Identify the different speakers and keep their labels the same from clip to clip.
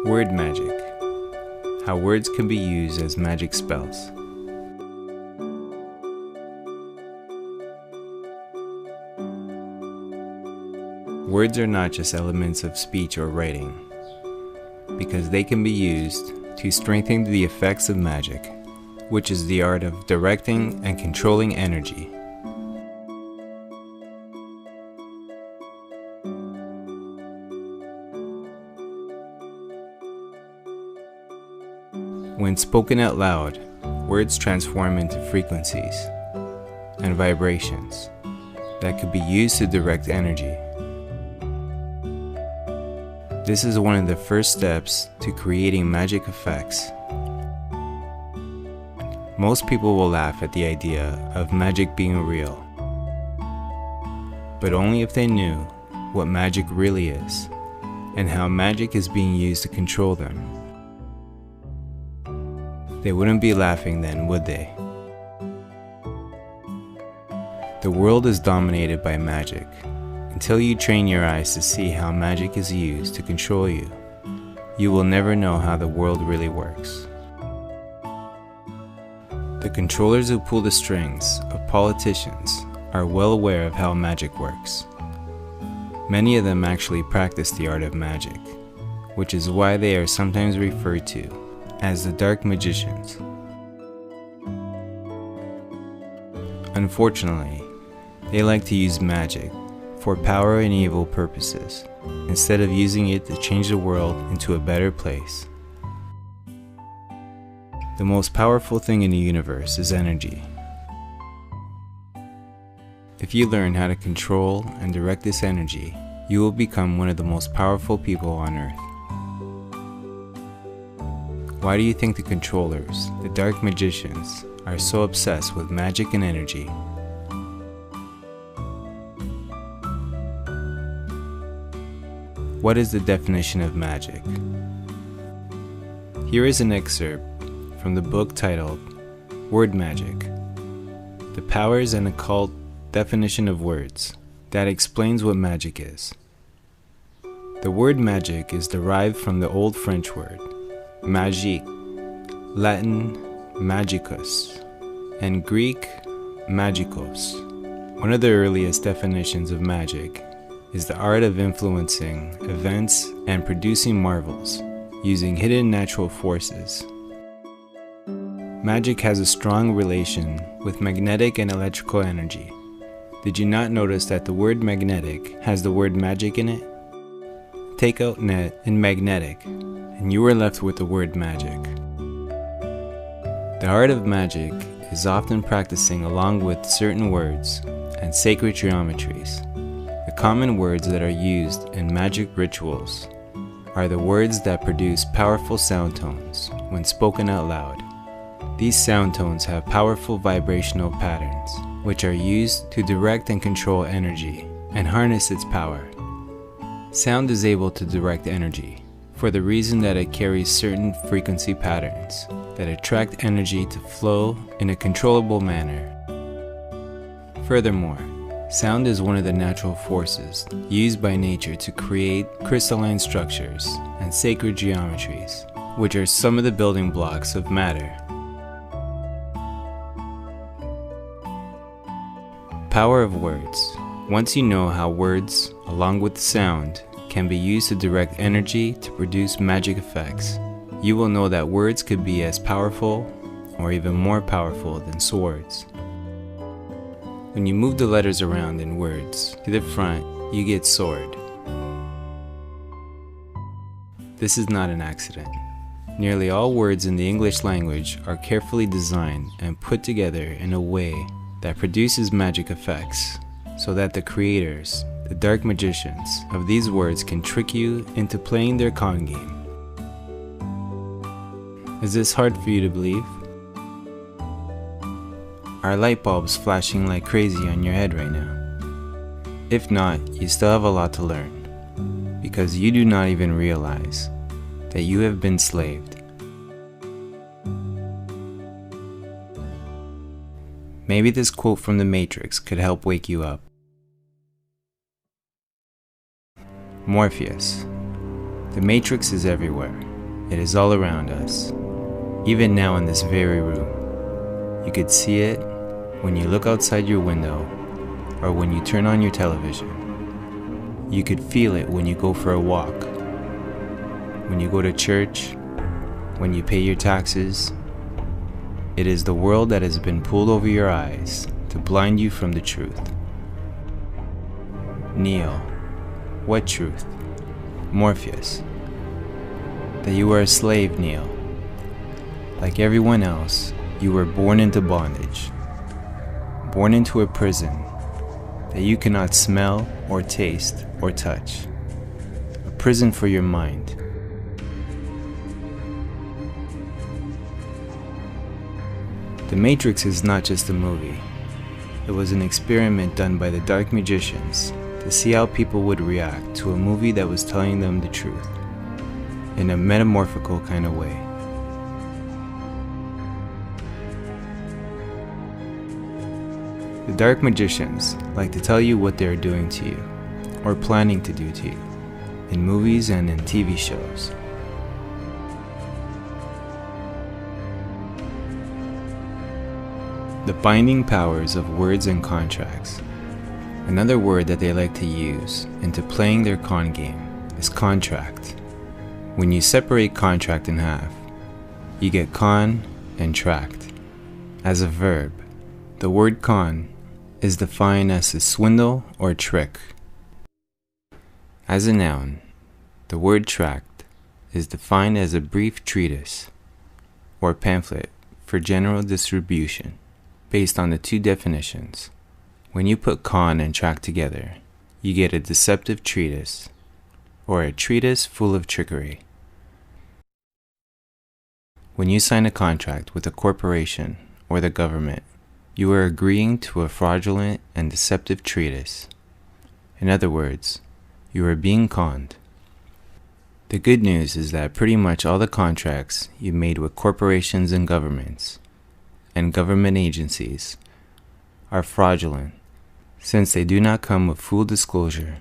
Speaker 1: Word magic. How words can be used as magic spells. Words are not just elements of speech or writing, because they can be used to strengthen the effects of magic, which is the art of directing and controlling energy. When spoken out loud, words transform into frequencies and vibrations that could be used to direct energy. This is one of the first steps to creating magic effects. Most people will laugh at the idea of magic being real, but only if they knew what magic really is and how magic is being used to control them. They wouldn't be laughing then, would they? The world is dominated by magic. Until you train your eyes to see how magic is used to control you, you will never know how the world really works. The controllers who pull the strings of politicians are well aware of how magic works. Many of them actually practice the art of magic, which is why they are sometimes referred to as the dark magicians. Unfortunately, they like to use magic for power and evil purposes, instead of using it to change the world into a better place. The most powerful thing in the universe is energy. If you learn how to control and direct this energy, you will become one of the most powerful people on earth. Why do you think the controllers, the dark magicians, are so obsessed with magic and energy? What is the definition of magic? Here is an excerpt from the book titled Word Magic: The Powers and Occult Definition of Words, that explains what magic is. The word magic is derived from the Old French word magique, Latin magicus, and Greek magikos. One of the earliest definitions of magic is the art of influencing events and producing marvels using hidden natural forces. Magic has a strong relation with magnetic and electrical energy. Did you not notice that the word magnetic has the word magic in it? Take out net and magnetic, and you are left with the word magic. The art of magic is often practicing along with certain words and sacred geometries. The common words that are used in magic rituals are the words that produce powerful sound tones when spoken out loud. These sound tones have powerful vibrational patterns, which are used to direct and control energy and harness its power. Sound is able to direct energy for the reason that it carries certain frequency patterns that attract energy to flow in a controllable manner. Furthermore, sound is one of the natural forces used by nature to create crystalline structures and sacred geometries, which are some of the building blocks of matter. Power of words. Once you know how words, along with sound, can be used to direct energy to produce magic effects, you will know that words could be as powerful or even more powerful than swords. When you move the letters around in words to the front, you get sword. This is not an accident. Nearly all words in the English language are carefully designed and put together in a way that produces magic effects, so that the creators, the dark magicians of these words, can trick you into playing their con game. Is this hard for you to believe? Are light bulbs flashing like crazy on your head right now? If not, you still have a lot to learn, because you do not even realize that you have been slaved. Maybe this quote from The Matrix could help wake you up. Morpheus. The Matrix is everywhere. It is all around us, even now in this very room. You could see it when you look outside your window or when you turn on your television. You could feel it when you go for a walk, when you go to church, when you pay your taxes. It is the world that has been pulled over your eyes to blind you from the truth. Neo. What truth? Morpheus. That you are a slave, Neo. Like everyone else, you were born into bondage. Born into a prison that you cannot smell or taste or touch. A prison for your mind. The Matrix is not just a movie. It was an experiment done by the dark magicians to see how people would react to a movie that was telling them the truth, in a metamorphical kind of way. The dark magicians like to tell you what they are doing to you, or planning to do to you, in movies and in TV shows. The binding powers of words and contracts. Another word that they like to use into playing their con game is contract. When you separate contract in half, you get con and tract. As a verb, the word con is defined as a swindle or trick. As a noun, the word tract is defined as a brief treatise or pamphlet for general distribution. Based on the two definitions, when you put con and tract together, you get a deceptive treatise, or a treatise full of trickery. When you sign a contract with a corporation or the government, you are agreeing to a fraudulent and deceptive treatise. In other words, you are being conned. The good news is that pretty much all the contracts you made with corporations and governments and government agencies are fraudulent, since they do not come with full disclosure.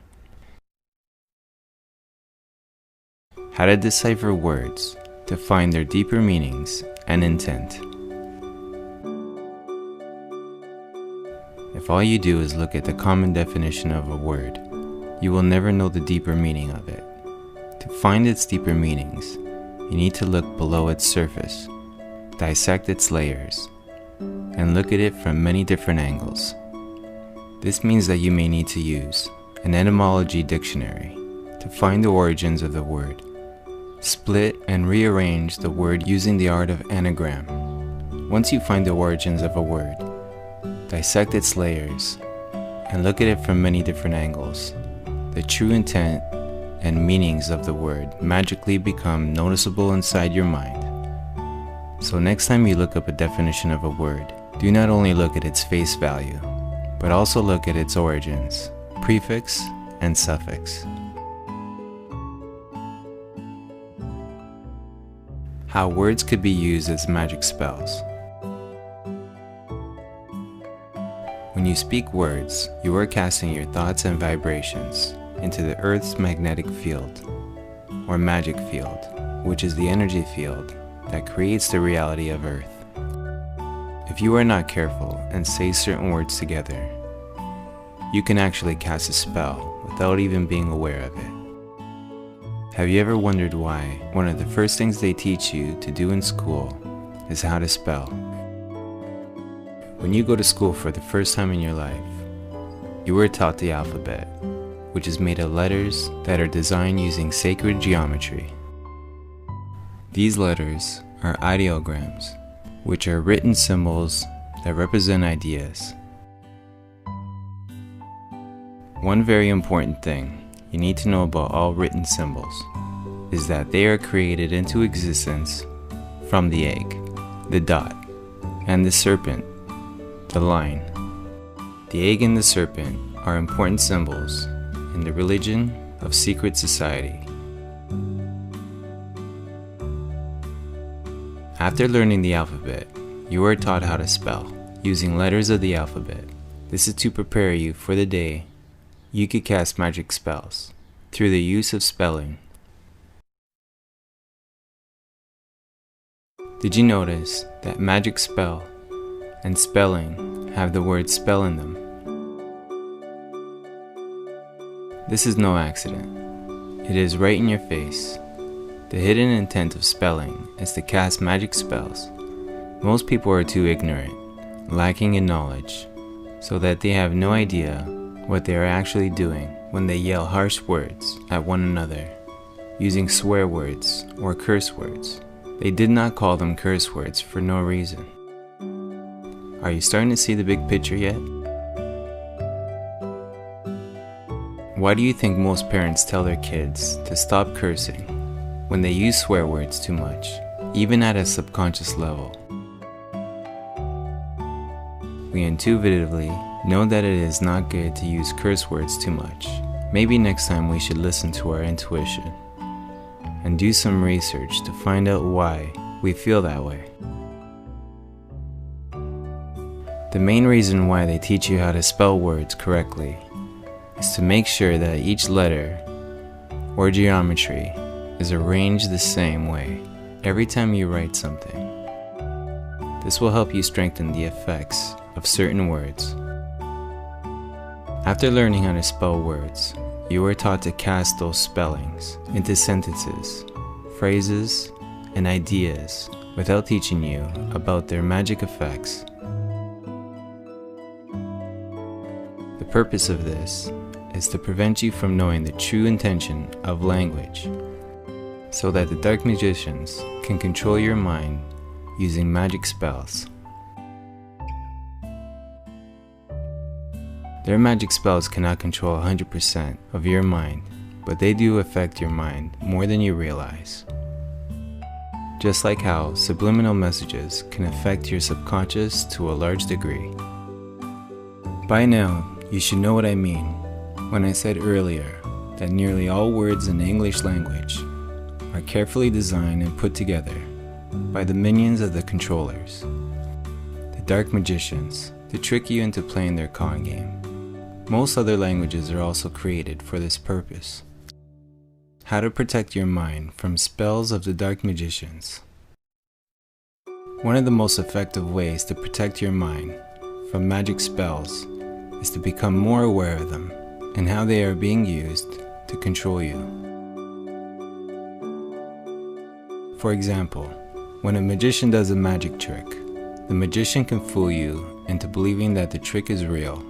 Speaker 1: How to decipher words to find their deeper meanings and intent. If all you do is look at the common definition of a word, you will never know the deeper meaning of it. To find its deeper meanings, you need to look below its surface, dissect its layers, and look at it from many different angles. This means that you may need to use an etymology dictionary to find the origins of the word. Split and rearrange the word using the art of anagram. Once you find the origins of a word, dissect its layers and look at it from many different angles. The true intent and meanings of the word magically become noticeable inside your mind. So next time you look up a definition of a word, do not only look at its face value, but also look at its origins, prefix and suffix. How words could be used as magic spells. When you speak words, you are casting your thoughts and vibrations into the Earth's magnetic field, or magic field, which is the energy field that creates the reality of Earth. If you are not careful and say certain words together, you can actually cast a spell without even being aware of it. Have you ever wondered why one of the first things they teach you to do in school is how to spell? When you go to school for the first time in your life, you were taught the alphabet, which is made of letters that are designed using sacred geometry. These letters are ideograms, which are written symbols that represent ideas. One very important thing you need to know about all written symbols is that they are created into existence from the egg, the dot, and the serpent, the line. The egg and the serpent are important symbols in the religion of secret society. After learning the alphabet, you are taught how to spell using letters of the alphabet. This is to prepare you for the day you could cast magic spells through the use of spelling. Did you notice that magic spell and spelling have the word spell in them? This is no accident. It is right in your face. The hidden intent of spelling is to cast magic spells. Most people are too ignorant, lacking in knowledge, so that they have no idea what they are actually doing when they yell harsh words at one another, using swear words or curse words. They did not call them curse words for no reason. Are you starting to see the big picture yet? Why do you think most parents tell their kids to stop cursing when they use swear words too much, even at a subconscious level? We intuitively know that it is not good to use curse words too much. Maybe next time we should listen to our intuition and do some research to find out why we feel that way. The main reason why they teach you how to spell words correctly is to make sure that each letter or geometry is arranged the same way every time you write something. This will help you strengthen the effects of certain words. After learning how to spell words, you are taught to cast those spellings into sentences, phrases, and ideas without teaching you about their magic effects. The purpose of this is to prevent you from knowing the true intention of language, so that the dark magicians can control your mind using magic spells. Their magic spells cannot control 100% of your mind, but they do affect your mind more than you realize. Just like how subliminal messages can affect your subconscious to a large degree. By now, you should know what I mean when I said earlier that nearly all words in the English language are carefully designed and put together by the minions of the controllers, the dark magicians, to trick you into playing their con game. Most other languages are also created for this purpose. How to protect your mind from spells of the dark magicians. One of the most effective ways to protect your mind from magic spells is to become more aware of them and how they are being used to control you. For example, when a magician does a magic trick, the magician can fool you into believing that the trick is real.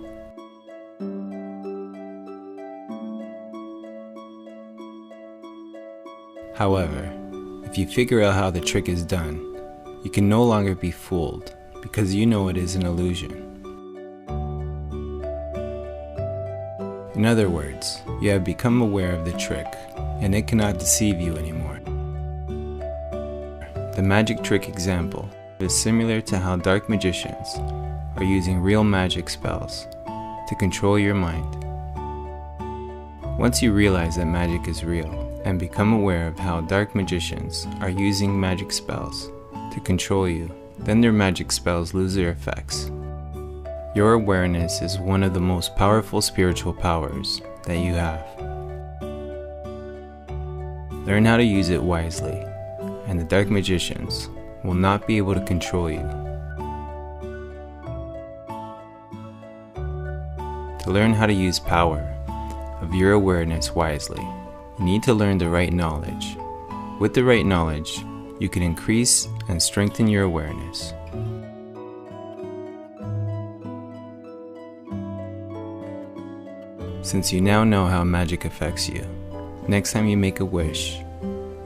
Speaker 1: However, if you figure out how the trick is done, you can no longer be fooled because you know it is an illusion. In other words, you have become aware of the trick and it cannot deceive you anymore. The magic trick example is similar to how dark magicians are using real magic spells to control your mind. Once you realize that magic is real and become aware of how dark magicians are using magic spells to control you, then their magic spells lose their effects. Your awareness is one of the most powerful spiritual powers that you have. Learn how to use it wisely, and the dark magicians will not be able to control you. To learn how to use power of your awareness wisely, you need to learn the right knowledge. With the right knowledge, you can increase and strengthen your awareness. Since you now know how magic affects you, next time you make a wish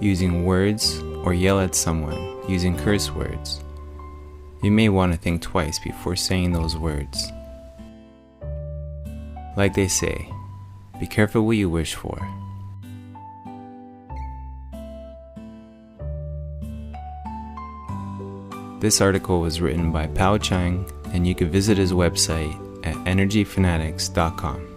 Speaker 1: using words or yell at someone using curse words, you may want to think twice before saying those words. Like they say, be careful what you wish for. This article was written by Pao Chang, and you can visit his website at energyfanatics.com.